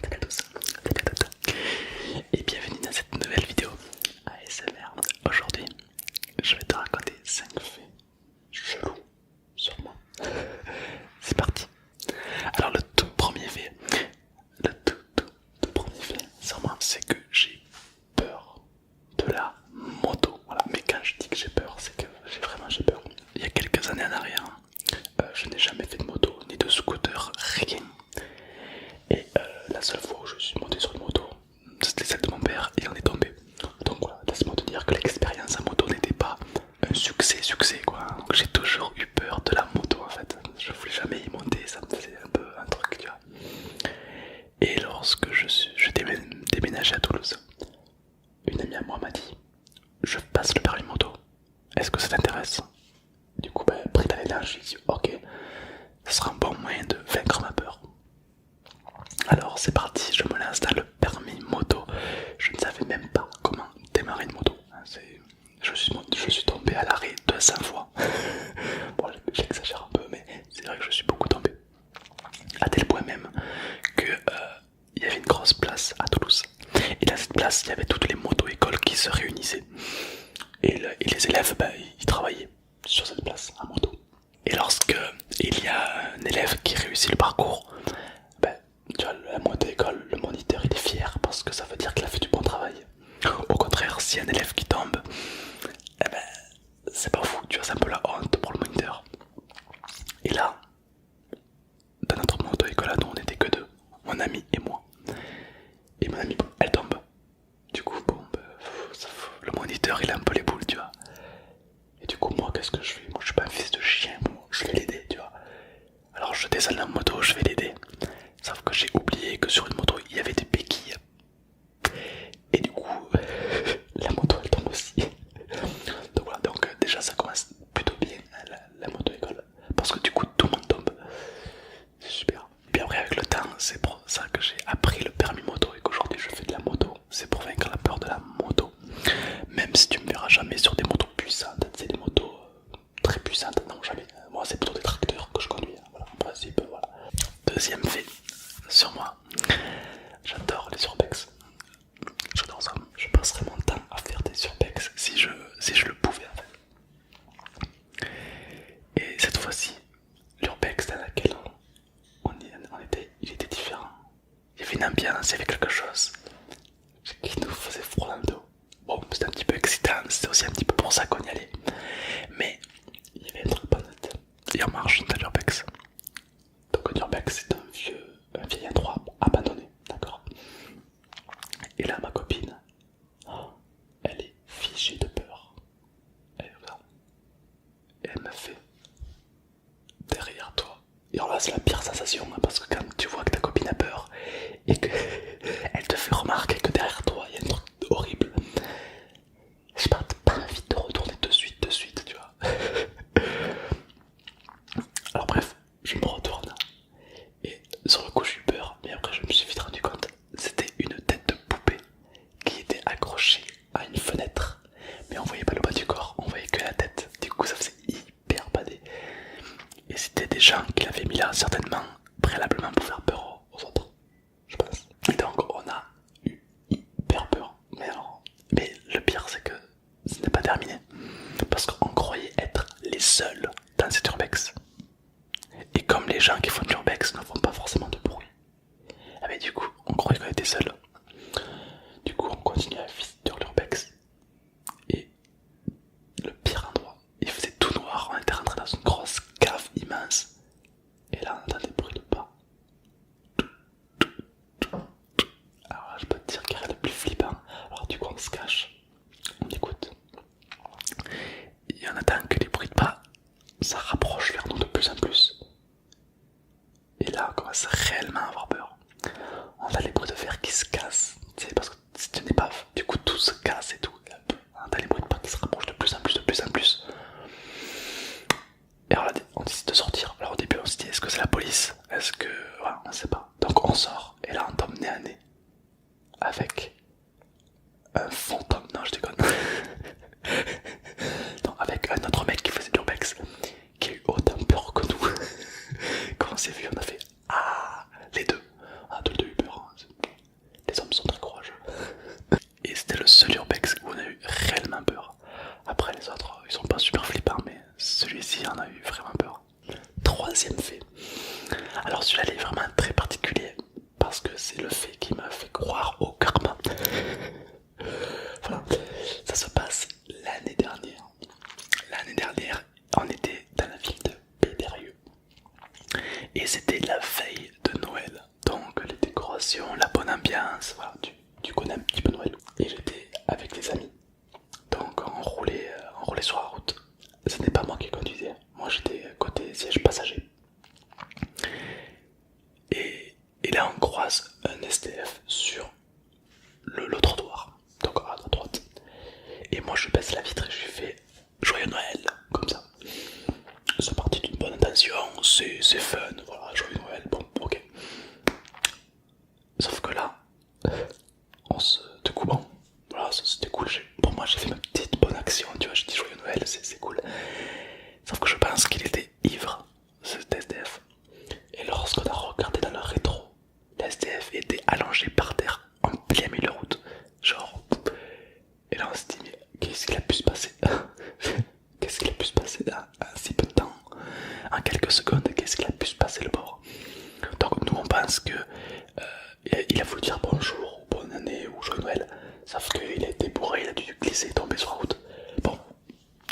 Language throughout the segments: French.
Salut à tous, salut à toutes, et bienvenue dans cette nouvelle vidéo ASMR. Aujourd'hui, je vais te raconter 5 faits chelous sur moi. C'est parti. Alors le tout premier fait, le tout premier fait sur moi, c'est que j'ai peur de la moto. Voilà. Mais quand je dis que j'ai peur, c'est que j'ai peur. Il y a quelques années en arrière, je n'ai jamais fait de moto, ni de scooter, rien. Et la seule fois où je suis monté sur une moto, c'était celle de mon père et on est tombé. Donc voilà, laisse-moi te dire que l'expérience à moto n'était pas un succès quoi. Donc j'ai toujours eu peur de la moto en fait. Je voulais jamais y monter, ça me faisait un peu un truc tu vois. Et lorsque je déménageais à Toulouse, une amie à moi m'a dit: je passe le permis moto, est-ce que ça t'intéresse? Du coup pris dans l'élan, j'ai dit ok, ce sera un bon moyen de vaincre ma peur. Alors c'est parti, je me lance dans le permis moto. Je ne savais même pas comment démarrer une moto. Je suis tombé à l'arrêt 200 fois. Bon, j'exagère un peu, mais c'est vrai que je suis beaucoup tombé. À tel point même que il y avait une grosse place à Toulouse. Et dans cette place, il y avait toutes les moto-écoles qui se réunissaient. Et les élèves, ils travaillaient sur cette place à moto. Et lorsque il y a un élève qui réussit le parcours, tu vois, la moto-école, le moniteur il est fier parce que ça veut dire qu'il a fait du bon travail. Au contraire, si un élève qui tombe, c'est pas fou, tu vois, c'est un peu la honte pour le moniteur. Et là, dans notre moto-école à nous, on était que deux, mon ami et moi. Et mon amie, elle tombe. Du coup, le moniteur il a un peu les boules, tu vois. Et du coup, moi, qu'est-ce que je fais? Moi, je suis pas un fils de chien, moi, je vais l'aider, tu vois. Alors, je descends de la moto, je vais l'aider. Sauf que j'ai oublié que sur une moto, il y avait des béquilles. Et du coup, la moto elle tombe aussi. Donc voilà, donc déjà ça commence plutôt bien la moto-école. Parce que du coup, tout le monde tombe. C'est super. Puis après, avec le temps, c'est pour ça que j'ai appris le permis moto et qu'aujourd'hui je fais de la moto. C'est pour vaincre la peur de la moto. Même si tu me verras jamais sur des motos puissantes, c'est des motos très puissantes, non jamais. Moi c'est plutôt des tracteurs que je conduis, voilà, en principe, voilà. Deuxième fait sur moi, j'adore les urbex. J'adore ça, je passerais mon temps à faire des urbex si je le pouvais en fait. Et cette fois-ci, l'urbex dans laquelle on était, il était différent. Il y avait une ambiance, il y avait quelque chose qui nous faisait froid dans le dos. Bon, c'était un petit peu excitant, c'était aussi un petit peu pour ça qu'on y allait. Mais il y avait un truc pas net. Et on marche dans l'urbex. Donc un urbex c'est un vieil endroit abandonné, d'accord. Et là ma copine, elle est figée de peur. Elle est là. Et elle me fait: derrière toi. Et alors là c'est la pire sensation hein, parce que quand tu vois que ta copine a peur et que elle te fait remarquer que derrière toi il y a un truc horrible, je sais pas envie de retourner de suite, tu vois. Alors bref, je me retourne et sur le coup j'ai eu peur, mais après je me suis vite rendu compte, c'était une tête de poupée qui était accrochée à une fenêtre, mais on voyait pas le bas du corps, on voyait que la tête, du coup ça faisait hyper badé. Et c'était des gens qui l'avaient mis là certainement préalablement pour faire peur aux autres, je pense. Et donc on a eu hyper peur, mais le pire c'est que ce n'est pas terminé, parce qu'on croyait être les seuls dans cet urbex. Et comme les gens qui font de l'urbex ne font pas forcément de bruit, du coup on croyait qu'on était seuls. Du coup on continue à visiter l'urbex. Et le pire endroit, il faisait tout noir, on était rentré dans une grosse cave immense. Et là on entend des bruits de pas. Alors là je peux te dire qu'il y a rien de plus flippant. Alors du coup on se cache, on écoute. Et on attend que les bruits de pas ça rapproche vers nous de plus en plus. Et là on commence réellement à avoir peur. On a les bruits de verre qui se cassent, tu sais, parce que si tu n'es pas, du coup tout se casse et tout. On a les bruits de pas qui se rapprochent de plus en plus, de plus en plus. Et alors là on décide de sortir. Alors au début on se dit: est-ce que c'est la police? Est-ce que... voilà, on sait pas. Donc on sort et là on tombe nez à nez avec un fantôme. Non je déconne. Non, avec un autre mec qui faisait de l'urbex, qui a eu autant peur que nous. Quand on s'est vu, on a fait: ah, les deux. On a tous les deux eu peur. Alors celui-là il est vraiment très particulier parce que c'est le fait qui m'a fait croire au karma. Voilà, ça se passe l'année dernière. L'année dernière, on était dans la ville de Pédérieux et c'était la veille de Noël. Donc les décorations, la bonne ambiance, voilà, tu connais un petit peu Noël. Et j'étais avec des amis. Donc on roulait sur la route. Ce n'est pas moi qui conduisais, moi j'étais côté siège passager. Et là on croise un SDF sur le trottoir, donc à droite. Et moi je baisse la vitre et je lui fais Joyeux Noël, comme ça. C'est parti d'une bonne intention, c'est fun, voilà, Joyeux Noël, bon, ok. Sauf que là, du coup, bon, voilà, c'était cool. Pour moi, j'ai fait ma petite bonne action, tu vois, j'ai dit Joyeux Noël, c'est cool. Sauf que je pense qu'il était ivre, ce SDF. Et lorsqu'on a regardé dans le rétro, le SDF était allongé par terre, en plein milieu de route. Genre, et là on se dit, mais qu'est-ce qu'il a pu se passer? Qu'est-ce qu'il a pu se passer en si peu de temps? En quelques secondes, qu'est-ce qu'il a pu se passer le pauvre? Donc nous on pense que il a voulu dire bonjour ou bonne année ou joyeux Noël, sauf qu'il a été bourré, il a dû glisser et tomber sur la route. Bon,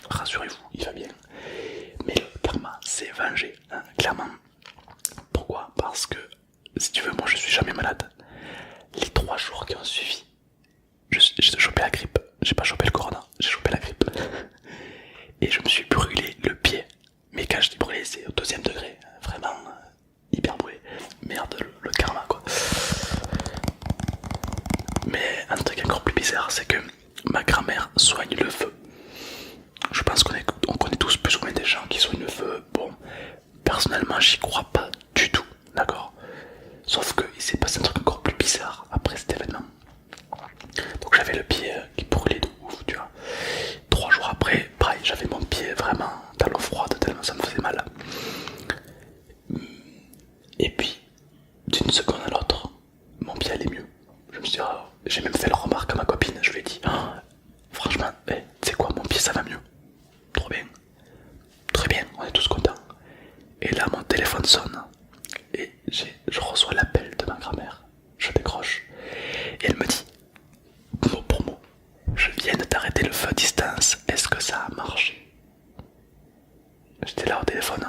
rassurez-vous, il va bien. Mais le karma s'est vengé, hein, clairement. Pourquoi? Parce que, si tu veux, moi je suis jamais malade. Les 3 jours qui ont suivi, j'ai chopé la grippe. J'ai pas chopé le corona, j'ai chopé la grippe. Et je me suis brûlé le pied. Mais quand je dis brûlé, c'est au 2e degré. Vraiment hyper brûlé. Merde, le karma quoi. Mais un truc encore plus bizarre, c'est que ma grand-mère soigne le feu. Je pense qu'on connaît tous plus ou moins des gens qui soignent le feu. Bon, personnellement, j'y crois pas du tout, d'accord? Sauf qu'il s'est passé un truc encore plus bizarre après cet événement. Donc j'avais le pied qui brûlait de ouf, tu vois. 3 jours après, pareil, j'avais mon pied vraiment dans l'eau froide tellement ça me faisait mal. Et puis, d'une seconde à l'autre, mon pied allait mieux. Je me suis dit, oh, j'ai même fait la remarque à ma copine, je lui ai dit, oh, franchement, tu sais quoi, mon pied ça va mieux. Trop bien. Très bien, on est tous contents. Et là, mon téléphone sonne. Et je reçois l'appel de ma grand-mère. Je décroche. Et elle me dit, mot pour mot, je viens de t'arrêter le feu à distance, est-ce que ça a marché? J'étais là au téléphone.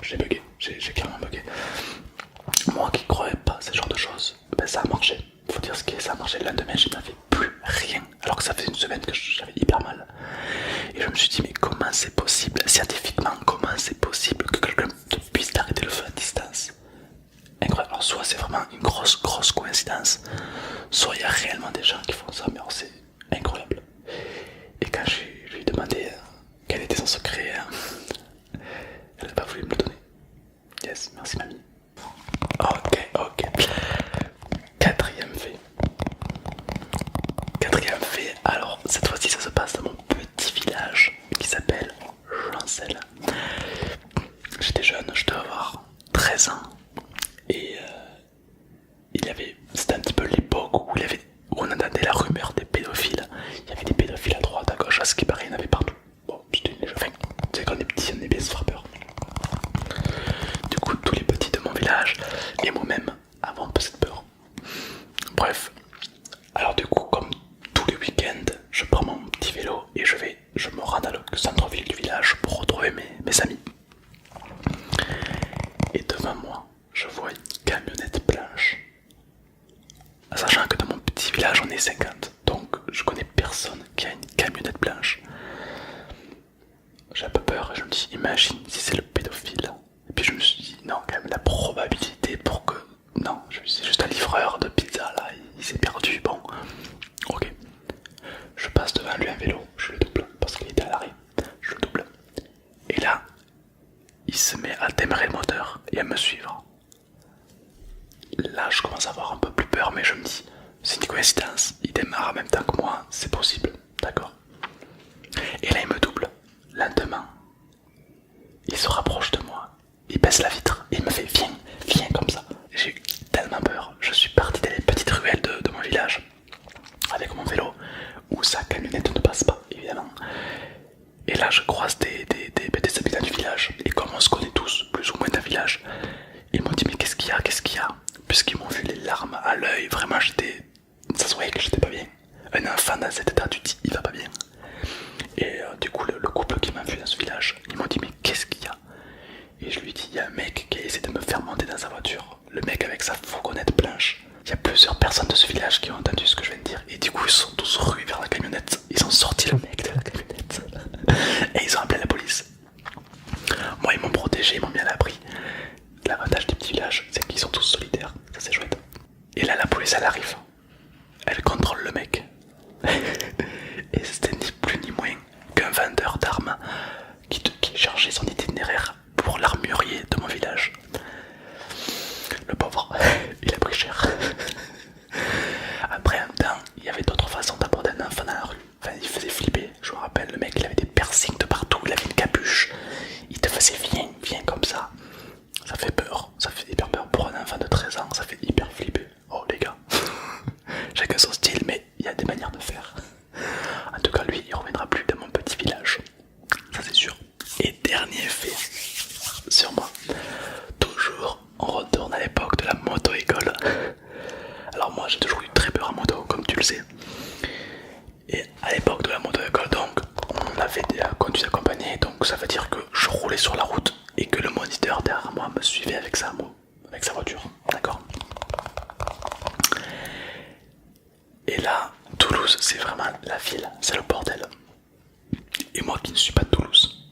J'ai bugué, j'ai clairement bugué. Moi qui croyais pas à ce genre de choses, ben ça a marché. Faut dire ce qui est, ça a marché. Le lendemain, je n'avais plus rien. Alors que ça faisait une semaine que j'avais hyper mal. Et je me suis dit, mais comment c'est possible? Scientifiquement, comment c'est possible que quelqu'un puisse t'arrêter le feu à distance? Incroyable. Alors soit c'est vraiment une grosse coïncidence, soit il y a réellement des gens qui font ça, mais alors c'est incroyable. Et quand je lui ai demandé quel était son secret, elle n'a pas voulu me le donner. Yes, merci mamie. Ok. Quatrième fait. Alors cette fois-ci ça se passe dans mon petit village qui s'appelle Jancel. J'étais jeune, je devais avoir 13 ans. Et c'était un petit peu l'époque où on entendait la rumeur des pédophiles. Il y avait des pédophiles à droite, à gauche, à ce qui paraît, il y en avait partout. Bon, c'était une légende. Enfin, tu sais, quand on est petit, on est bien se faire peur. Du coup, tous les petits de mon village, et moi-même, avons un peu cette peur. Bref, alors du coup, comme tous les week-ends, je prends mon petit vélo et je me rends dans le centre-ville du village pour retrouver mes amis. Et devant moi, je vois une camionnette blanche. Sachant que dans mon petit village, on est 50, donc je connais personne qui a une camionnette blanche. J'ai un peu peur et je me dis, imagine si c'est le pédophile. Et puis je me suis dit, non, quand même, la probabilité pour que... Non, c'est juste un livreur de pizza là, il s'est perdu, bon. Ok. Je passe devant lui un vélo, je le double, parce qu'il était à l'arrêt. Je le double. Et là, il se met à démarrer le moteur et à me suivre. Là, je commence à avoir un peu plus peur, mais je me dis, c'est une coïncidence, il démarre en même temps que moi, c'est possible, d'accord. Et là, il me double, lentement. Il se rapproche de moi, il baisse la vitre, et il me fait, viens comme ça. J'ai eu tellement peur, je suis parti dans les petites ruelles de mon village, avec mon vélo, où sa camionnette ne passe pas, évidemment. Et là, je croise des habitants du village, et comme on se connaît tous, plus moi ça se voyait que j'étais pas bien. Un enfant dans cet état, tu te dis il va pas bien. Et du coup le couple qui m'a vu dans ce village, ils m'ont dit mais qu'est-ce qu'il y a? Et je lui dis il y a un mec qui a essayé de me faire monter dans sa voiture. Le mec avec sa fourgonnette blanche. Il y a plusieurs personnes de ce village qui ont entendu ce que je viens de dire. Et du coup ils sont tous rués vers la camionnette. Ils ont sorti le mec de la camionnette. Et ils ont appelé la police. Moi ils m'ont protégé, ils m'ont mis à l'abri. L'avantage des petits villages, c'est qu'ils sont tous solidaires. Ça c'est chouette. Et là la police elle arrive. Elle contrôle le mec. Et c'était ni plus ni moins qu'un vendeur d'armes qui cherchait son itinéraire pour l'armurier de mon village. Le pauvre, il a pris cher. Après un temps, il y avait d'autres façons d'aborder un enfant dans la rue. Enfin, il faisait flipper, je me rappelle, le mec il avait des piercings de partout, il avait une capuche. Il te faisait viens comme ça. Ça fait peur, ça fait hyper peur pour un enfant de 13 ans, ça fait hyper flipper. Oh les gars, chacun son style, mais il y a des manières de faire. En tout cas, lui, il reviendra plus dans mon petit village, ça c'est sûr. Et dernier fait sur moi, toujours on retourne à l'époque de la moto-école. Alors moi j'ai toujours eu très peur à moto, comme tu le sais. Et à l'époque de la moto-école, donc, on avait des conduites accompagnées, donc ça veut dire que je roulais sur la route et que le moniteur derrière moi me suivait avec sa voiture, d'accord? Et là, Toulouse, c'est vraiment la ville, c'est le bordel. Et moi qui ne suis pas de Toulouse,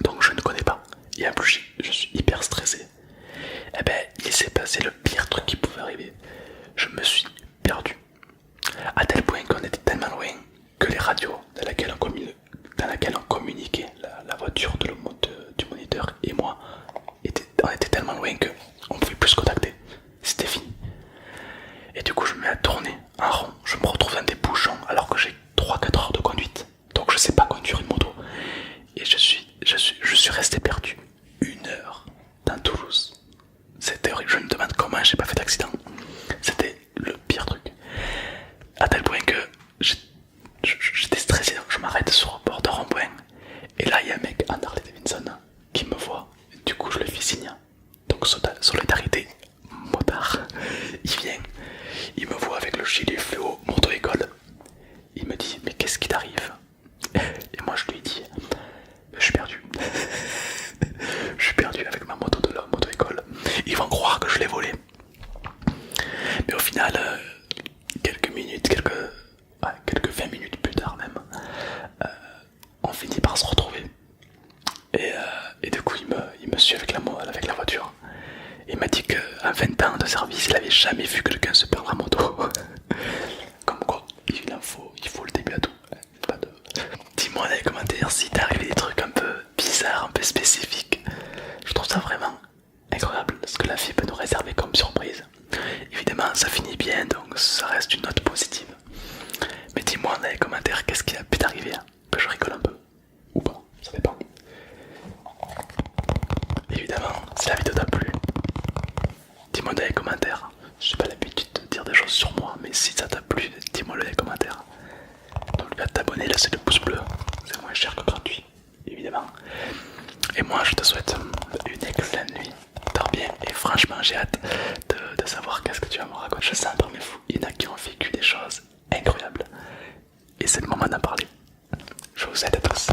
donc je ne connais pas, et en plus je suis hyper stressé. Eh ben, il s'est passé le pire truc qui pouvait arriver. Je me suis perdu. À tel point qu'on était tellement loin que les radios dans laquelle on communiquait la voiture du moniteur et moi, on était tellement loin qu'on ne pouvait plus se contacter. C'était fini. Et du coup je me mets à tourner en rond. Je me retrouve dans des bouchons alors que j'ai 3-4 heures de conduite. Donc je sais pas conduire une moto. Et je suis resté perdu 1 heure dans Toulouse. C'était horrible, je me demande comment j'ai pas fait d'accident. C'était le pire truc. À tel point que j'étais stressé, donc je m'arrête sur le bord de rond-point. Et là il y a un mec en Harley Davidson qui me voit. Du coup je lui fais signe. Donc solidarité, motard. Il vient, il me voit avec le gilet fluo, moto-école. Il me dit mais qu'est-ce qui t'arrive? Et moi je lui dis je suis perdu. Je suis perdu avec ma moto de la moto-école. Ils vont croire que je l'ai volée. Mais au final, quelques 20 minutes plus tard même, on finit par se retrouver. Et du coup, il me suit avec la voiture. Il m'a dit qu'en 20 ans de service, il avait jamais vu quelqu'un se perdre en moto. Comme quoi, il faut le début à tout. Pas de... Dis-moi dans les commentaires si t'es arrivé des trucs un peu bizarres, un peu spécifiques. Je trouve ça vraiment incroyable ce que la vie peut nous réserver comme surprise. Évidemment ça finit bien, donc ça reste une note positive. Mais dis-moi dans les commentaires qu'est-ce qui a pu t'arriver, hein, que je rigole un peu. Ou pas, ça dépend. Évidemment, si la vidéo t'a plu, dis-moi dans les commentaires. J'ai pas l'habitude de dire des choses sur moi, mais si ça t'a plu, dis-moi dans les commentaires. N'oublie pas de t'abonner, laisser le pouce bleu, c'est moins cher que gratuit, évidemment. Et moi je te souhaite une excellente nuit, dors bien et franchement j'ai hâte de savoir qu'est-ce que tu vas me raconter. Je sens dans mes fous, il y en a qui ont vécu des choses incroyables et c'est le moment d'en parler. Je vous aide à tous.